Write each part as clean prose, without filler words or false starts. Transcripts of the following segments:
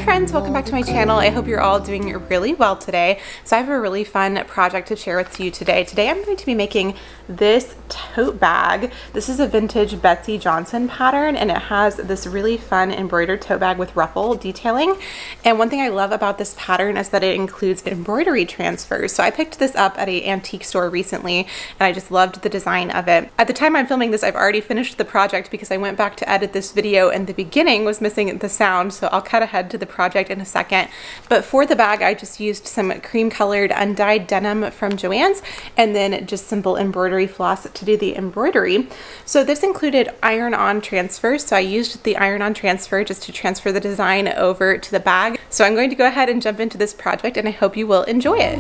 friends, welcome back to my channel. I hope you're all doing really well today. So I have a really fun project to share with you today. Today I'm going to be making this tote bag. This is a vintage Betsey Johnson pattern, and it has this really fun embroidered tote bag with ruffle detailing. And one thing I love about this pattern is that it includes embroidery transfers. So I picked this up at an antique store recently, and I just loved the design of it. At the time I'm filming this, I've already finished the project because I went back to edit this video and the beginning was missing the sound, so I'll cut ahead to the project in a second. But for the bag, I just used some cream colored undyed denim from Joann's and then just simple embroidery floss to do the embroidery. So this included iron-on transfers, so I used the iron-on transfer just to transfer the design over to the bag. So I'm going to go ahead and jump into this project, and I hope you will enjoy it.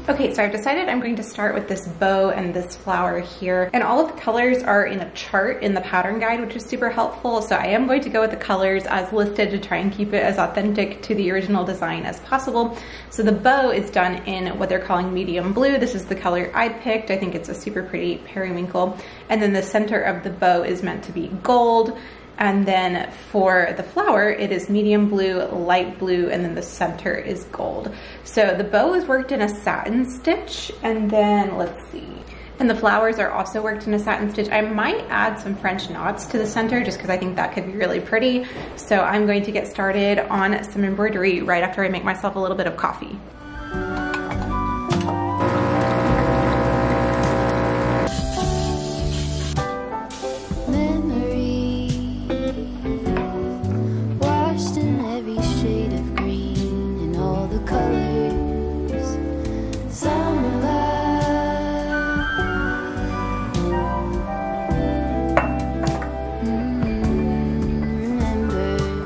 Okay, so I've decided I'm going to start with this bow and this flower here, and all of the colors are in a chart in the pattern guide, which is super helpful. So I am going to go with the colors as listed to try and keep it as authentic to the original design as possible. So the bow is done in what they're calling medium blue. This is the color I picked. I think it's a super pretty periwinkle. And then the center of the bow is meant to be gold. And then for the flower, it is medium blue, light blue, and then the center is gold. So the bow is worked in a satin stitch, and then let's see. And the flowers are also worked in a satin stitch. I might add some French knots to the center just because I think that could be really pretty. So I'm going to get started on some embroidery right after I make myself a little bit of coffee.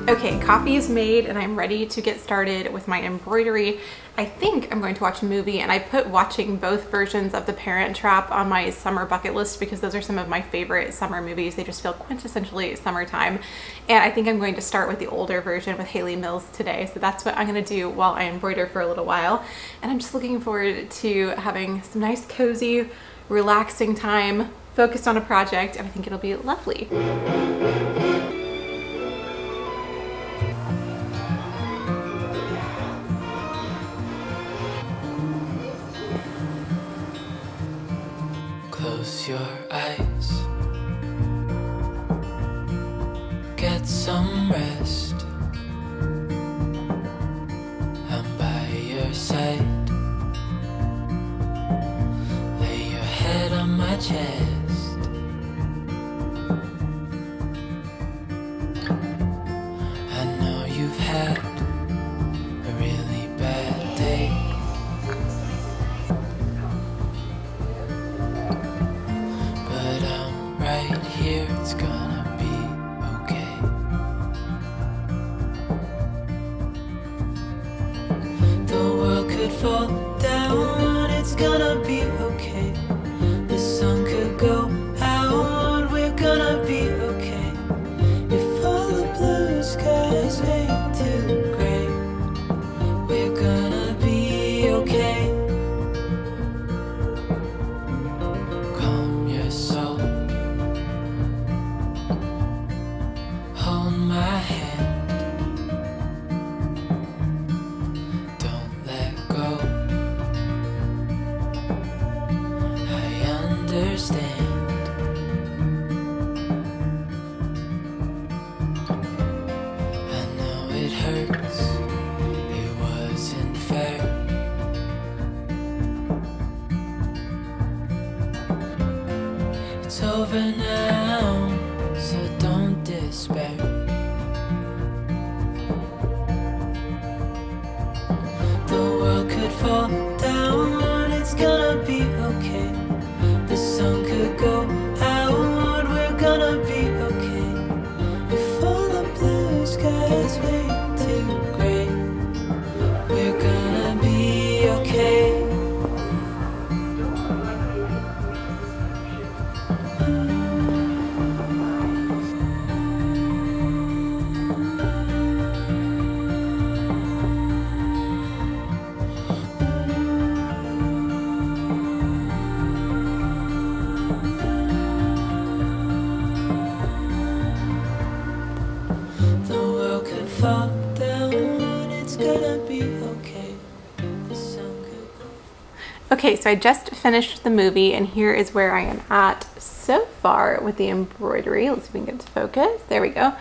Okay, coffee is made and I'm ready to get started with my embroidery. I think I'm going to watch a movie, and I put watching both versions of The Parent Trap on my summer bucket list because those are some of my favorite summer movies. They just feel quintessentially summertime. And I think I'm going to start with the older version with Haley Mills today. So that's what I'm gonna do while I embroider for a little while. And I'm just looking forward to having some nice, cozy, relaxing time focused on a project, and I think it'll be lovely. Close your eyes, get some rest. I'm by your side. Lay your head on my chest. I know you've had a really bad day. Right here, it's gonna be okay. The world could fall down, it's gonna be okay. The sun could go out, we're gonna be okay. If all the blue skies fade to gray, we're gonna be okay. Calm your soul. Hold my hand, don't let go. I understand. I know it hurts, it wasn't fair. It's over now, so don't despair. The world could fall down, it's gonna be okay. The sun could go out, we're gonna be okay. If all the blue skies fade to gray, we're gonna be Fall down, it's gonna be okay. The sun could... Okay, so I just finished the movie and here is where I am at so far with the embroidery. Let's see if we can get it to focus. There we go.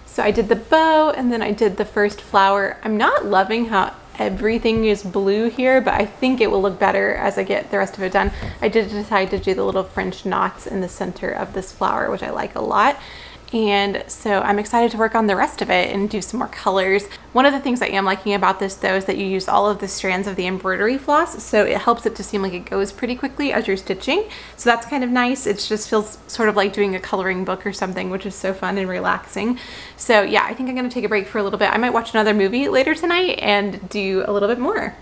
So I did the bow and then I did the first flower. I'm not loving how everything is blue here, but I think it will look better as I get the rest of it done. I did decide to do the little French knots in the center of this flower, which I like a lot. And so I'm excited to work on the rest of it and do some more colors. One of the things I am liking about this though is that you use all of the strands of the embroidery floss, so it helps it to seem like it goes pretty quickly as you're stitching. So that's kind of nice. It just feels sort of like doing a coloring book or something, which is so fun and relaxing. So yeah, I think I'm gonna take a break for a little bit. I might watch another movie later tonight and do a little bit more.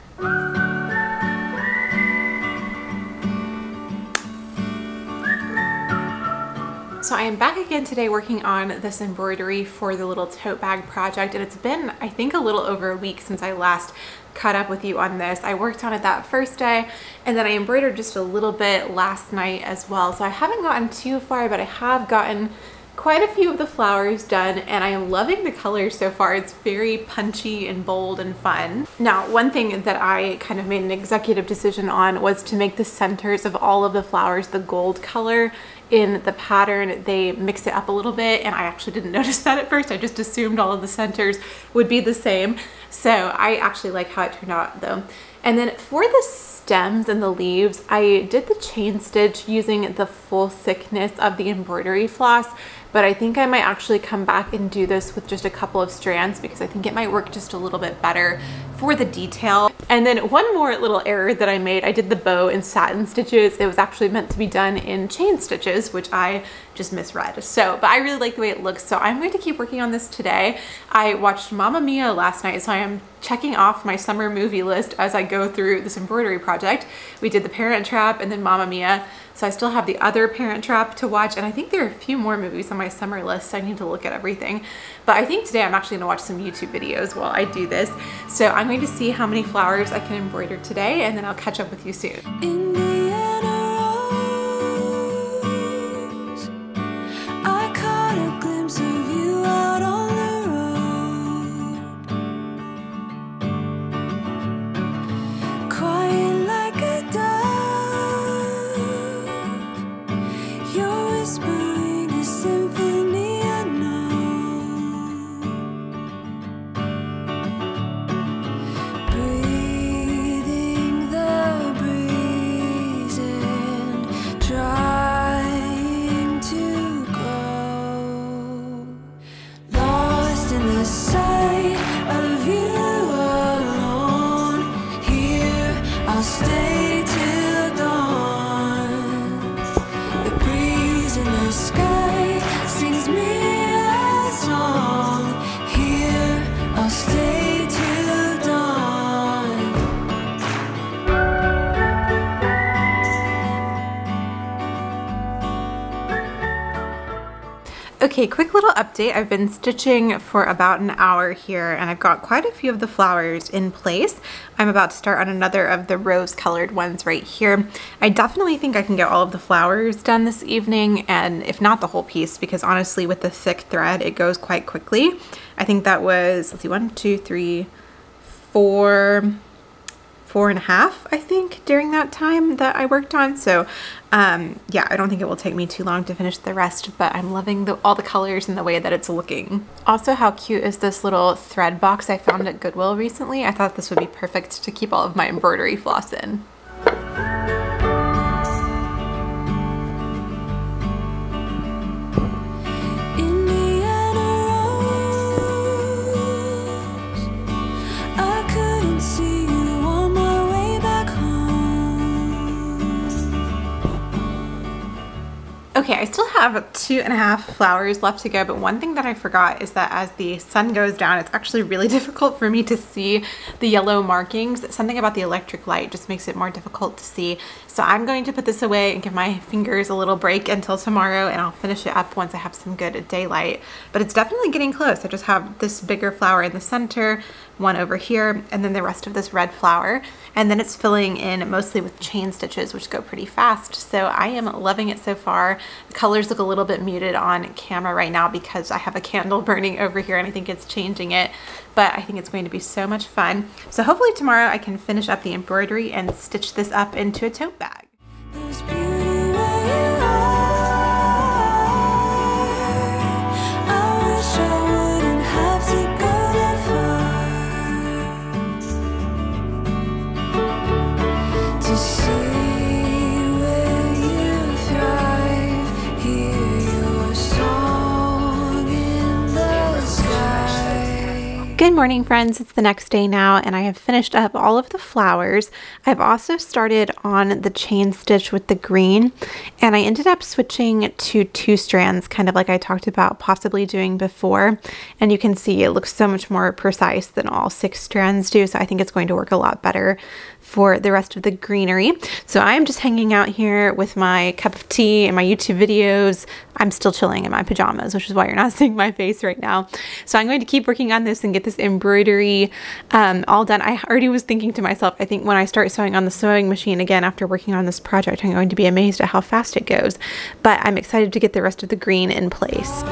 So I am back again today working on this embroidery for the little tote bag project, and it's been, I think, a little over a week since I last caught up with you on this. I worked on it that first day, and then I embroidered just a little bit last night as well. So I haven't gotten too far, but I have gotten quite a few of the flowers done, and I am loving the colors so far. It's very punchy and bold and fun. Now, one thing that I kind of made an executive decision on was to make the centers of all of the flowers the gold color. In the pattern, they mix it up a little bit, and I actually didn't notice that at first. I just assumed all of the centers would be the same. So I actually like how it turned out though. And then for the stems and the leaves, I did the chain stitch using the full thickness of the embroidery floss, but I think I might actually come back and do this with just a couple of strands because I think it might work just a little bit better for the detail. And then one more little error that I made, I did the bow in satin stitches. It was actually meant to be done in chain stitches, which I just misread. So, but I really like the way it looks, so I'm going to keep working on this today. I watched Mamma Mia last night, so I am checking off my summer movie list as I go through this embroidery project. We did The Parent Trap and then Mamma Mia. So I still have the other Parent Trap to watch, and I think there are a few more movies on my summer list. So I need to look at everything. But I think today I'm actually gonna watch some YouTube videos while I do this. So I'm going to see how many flowers I can embroider today, and then I'll catch up with you soon. I caught a glimpse of you out on the road, quiet like a dove. You're whispering a symphony unknown, breathing the breeze and trying to grow, lost in the sight of you alone. Here I'll stay till dawn. The breeze in the sky sings me a song. Here I'll stay till dawn. Okay, quick little update. I've been stitching for about an hour here, and I've got quite a few of the flowers in place. I'm about to start on another of the rose colored ones right here. I definitely think I can get all of the flowers done this evening, and if not the whole piece, because honestly with the thick thread it goes quite quickly. I think that was, let's see, 1, 2, 3, 4 and a half, I think, during that time that I worked on. So yeah, I don't think it will take me too long to finish the rest, but I'm loving all the colors and the way that it's looking. Also, how cute is this little thread box I found at Goodwill recently? I thought this would be perfect to keep all of my embroidery floss in. Okay, I still have 2.5 flowers left to go, but one thing that I forgot is that as the sun goes down, it's actually really difficult for me to see the yellow markings. Something about the electric light just makes it more difficult to see. So I'm going to put this away and give my fingers a little break until tomorrow, and I'll finish it up once I have some good daylight. But it's definitely getting close. I just have this bigger flower in the center, one over here, and then the rest of this red flower. And then it's filling in mostly with chain stitches, which go pretty fast. So I am loving it so far. The colors look a little bit muted on camera right now because I have a candle burning over here and I think it's changing it, but I think it's going to be so much fun. So hopefully tomorrow I can finish up the embroidery and stitch this up into a tote bag. Good morning, friends. It's the next day now and I have finished up all of the flowers. I've also started on the chain stitch with the green, and I ended up switching to 2 strands, kind of like I talked about possibly doing before. And you can see it looks so much more precise than all 6 strands do, so I think it's going to work a lot better for the rest of the greenery. So I'm just hanging out here with my cup of tea and my YouTube videos. I'm still chilling in my pajamas, which is why you're not seeing my face right now. So I'm going to keep working on this and get this embroidery all done. I already was thinking to myself, I think when I start sewing on the sewing machine again after working on this project, I'm going to be amazed at how fast it goes. But I'm excited to get the rest of the green in place.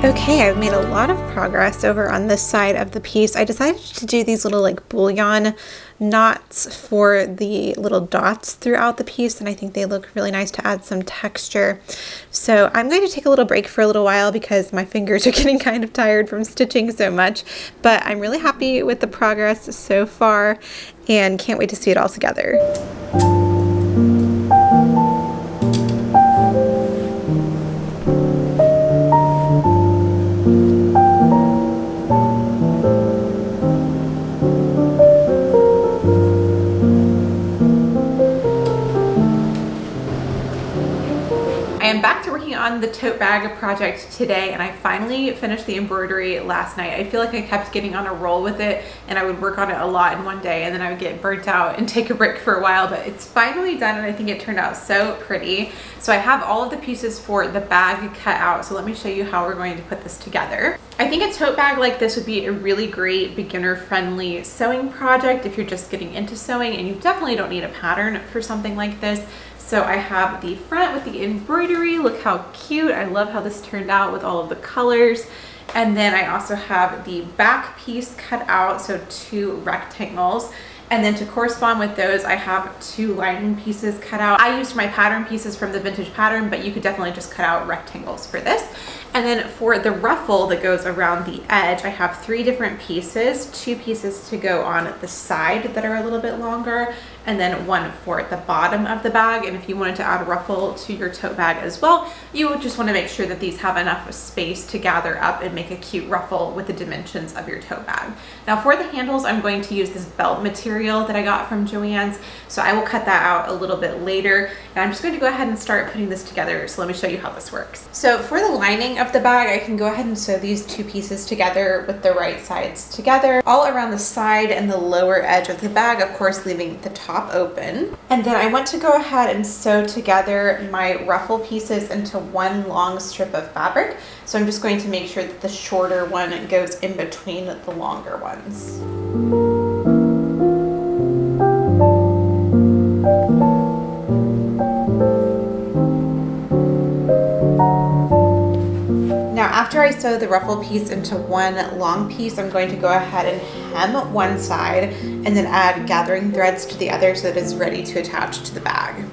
Okay, I've made a lot of progress over on this side of the piece. I decided to do these little like bullion knots for the little dots throughout the piece, and I think they look really nice to add some texture. So I'm going to take a little break for a little while because my fingers are getting kind of tired from stitching so much, but I'm really happy with the progress so far and can't wait to see it all together. On the tote bag project today, and I finally finished the embroidery last night. I feel like I kept getting on a roll with it and I would work on it a lot in one day and then I would get burnt out and take a break for a while, but it's finally done and I think it turned out so pretty. So I have all of the pieces for the bag cut out, so let me show you how we're going to put this together. I think a tote bag like this would be a really great beginner-friendly sewing project if you're just getting into sewing, and you definitely don't need a pattern for something like this. So I have the front with the embroidery. Look how cute. I love how this turned out with all of the colors. And then I also have the back piece cut out, so 2 rectangles. And then to correspond with those, I have 2 lining pieces cut out. I used my pattern pieces from the vintage pattern, but you could definitely just cut out rectangles for this. And then for the ruffle that goes around the edge, I have 3 different pieces, 2 pieces to go on the side that are a little bit longer, and then 1 for the bottom of the bag. And if you wanted to add a ruffle to your tote bag as well, you would just want to make sure that these have enough space to gather up and make a cute ruffle with the dimensions of your tote bag. Now for the handles, I'm going to use this belt material that I got from Joann's, so I will cut that out a little bit later, and I'm just going to go ahead and start putting this together. So let me show you how this works. So for the lining of the bag, I can go ahead and sew these 2 pieces together with the right sides together, all around the side and the lower edge of the bag, of course leaving the top open. And then I want to go ahead and sew together my ruffle pieces into 1 long strip of fabric. So I'm just going to make sure that the shorter one goes in between the longer ones. Now after I sew the ruffle piece into 1 long piece, I'm going to go ahead and hem one side and then add gathering threads to the other so that it's ready to attach to the bag.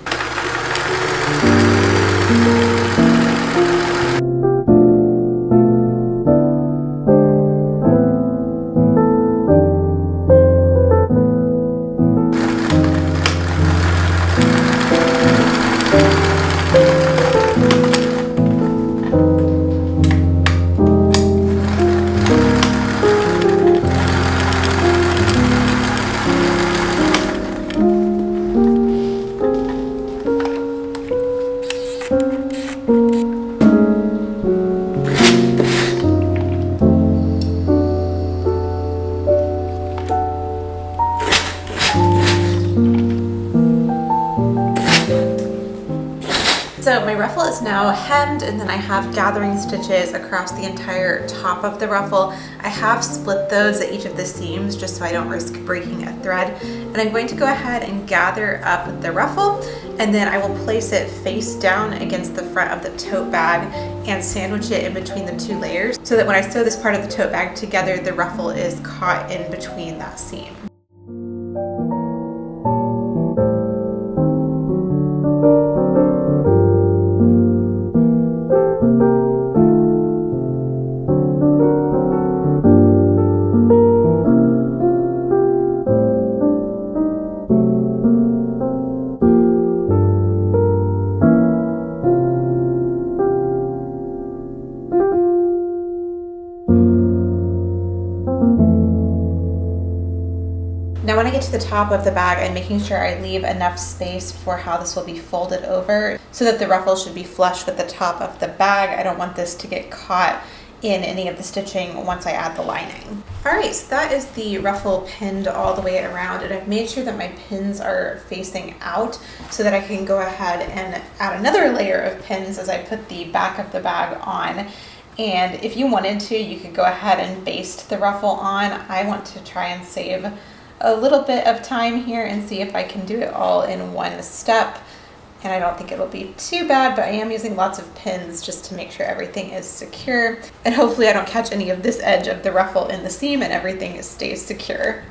So my ruffle is now hemmed, and then I have gathering stitches across the entire top of the ruffle. I have split those at each of the seams just so I don't risk breaking a thread. And I'm going to go ahead and gather up the ruffle, and then I will place it face down against the front of the tote bag and sandwich it in between the 2 layers so that when I sew this part of the tote bag together, the ruffle is caught in between that seam. Now when I get to the top of the bag, I'm making sure I leave enough space for how this will be folded over so that the ruffle should be flush with the top of the bag. I don't want this to get caught in any of the stitching once I add the lining. Alright, so that is the ruffle pinned all the way around, and I've made sure that my pins are facing out so that I can go ahead and add another layer of pins as I put the back of the bag on. And if you wanted to, you could go ahead and baste the ruffle on. I want to try and save a little bit of time here and see if I can do it all in one step. And I don't think it'll be too bad, but I am using lots of pins just to make sure everything is secure. And hopefully I don't catch any of this edge of the ruffle in the seam and everything stays secure.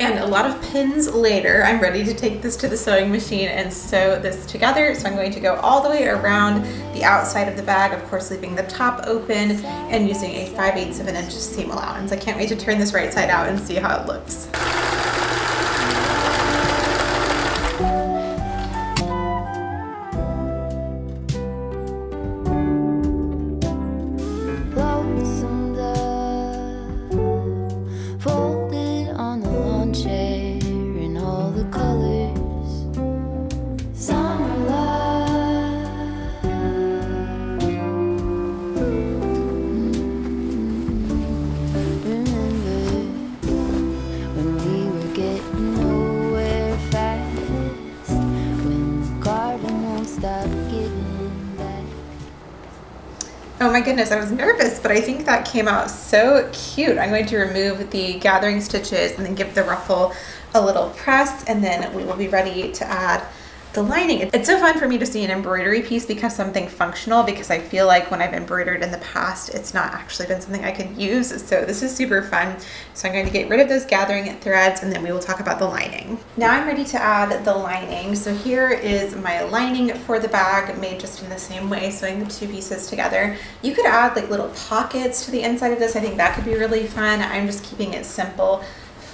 And a lot of pins later, I'm ready to take this to the sewing machine and sew this together. So I'm going to go all the way around the outside of the bag, of course leaving the top open and using a 5/8 of an inch seam allowance. I can't wait to turn this right side out and see how it looks. Oh my goodness, I was nervous, but I think that came out so cute. I'm going to remove the gathering stitches and then give the ruffle a little press, and then we will be ready to add the lining. It's so fun for me to see an embroidery piece become something functional, because I feel like when I've embroidered in the past, it's not actually been something I could use. So this is super fun. So I'm going to get rid of those gathering threads, and then we will talk about the lining. Now I'm ready to add the lining. So here is my lining for the bag, made just in the same way, sewing the two pieces together. You could add like little pockets to the inside of this. I think that could be really fun. I'm just keeping it simple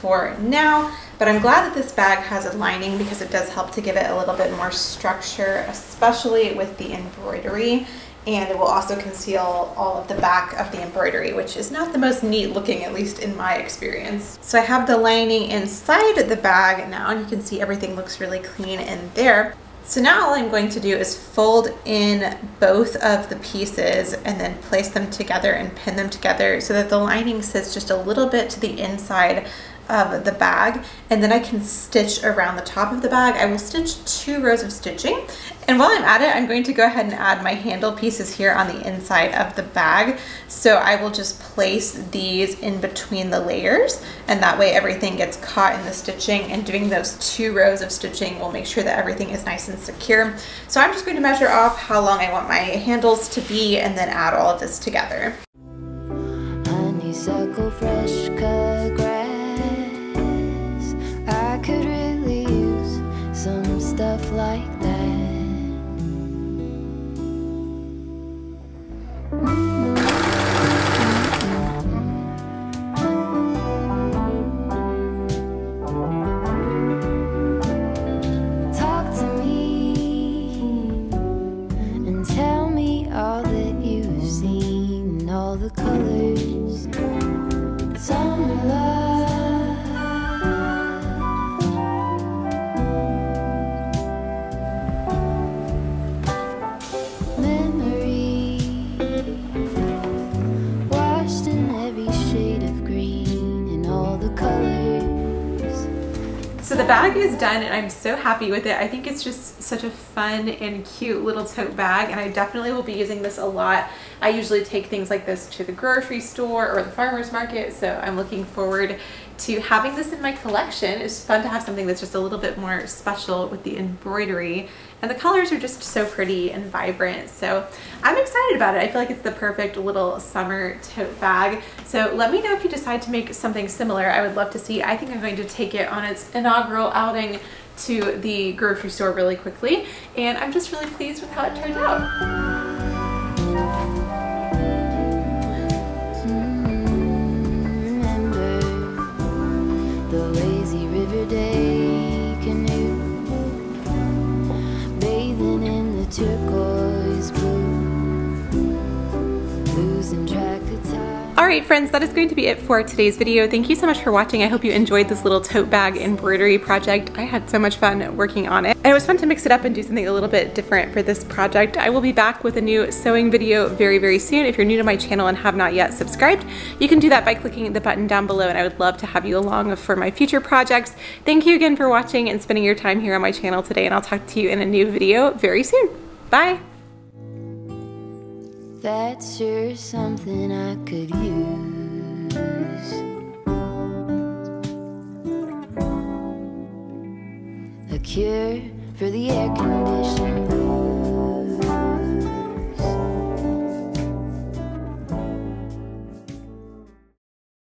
for now, but I'm glad that this bag has a lining because it does help to give it a little bit more structure, especially with the embroidery, and it will also conceal all of the back of the embroidery, which is not the most neat looking, at least in my experience. So I have the lining inside the bag now, and you can see everything looks really clean in there. So now all I'm going to do is fold in both of the pieces and then place them together and pin them together so that the lining sits just a little bit to the inside of the bag, and then I can stitch around the top of the bag. I will stitch 2 rows of stitching, and while I'm at it, I'm going to go ahead and add my handle pieces here on the inside of the bag. So I will just place these in between the layers, and that way everything gets caught in the stitching, and doing those 2 rows of stitching will make sure that everything is nice and secure. So I'm just going to measure off how long I want my handles to be and then add all of this together. Honeysuckle, fresh cut grass. I could really use some stuff like that. Talk to me and tell me all that you've seen, all the colors, summer love. So the bag is done, and I'm so happy with it. I think it's just such a fun and cute little tote bag, and I definitely will be using this a lot. I usually take things like this to the grocery store or the farmer's market, so I'm looking forward to having this in my collection. It's fun to have something that's just a little bit more special with the embroidery, and the colors are just so pretty and vibrant. So I'm excited about it. I feel like it's the perfect little summer tote bag. So let me know if you decide to make something similar. I would love to see. I think I'm going to take it on its inaugural outing to the grocery store really quickly, and I'm just really pleased with how it turned out. Day canoe, bathing in the turquoise blue, losing track of time. All right, friends, that is going to be it for today's video. Thank you so much for watching. I hope you enjoyed this little tote bag embroidery project. I had so much fun working on it. And it was fun to mix it up and do something a little bit different for this project. I will be back with a new sewing video very, very soon. If you're new to my channel and have not yet subscribed, you can do that by clicking the button down below, and I would love to have you along for my future projects. Thank you again for watching and spending your time here on my channel today, and I'll talk to you in a new video very soon. Bye. That's sure something I could use. A cure for the air conditioning.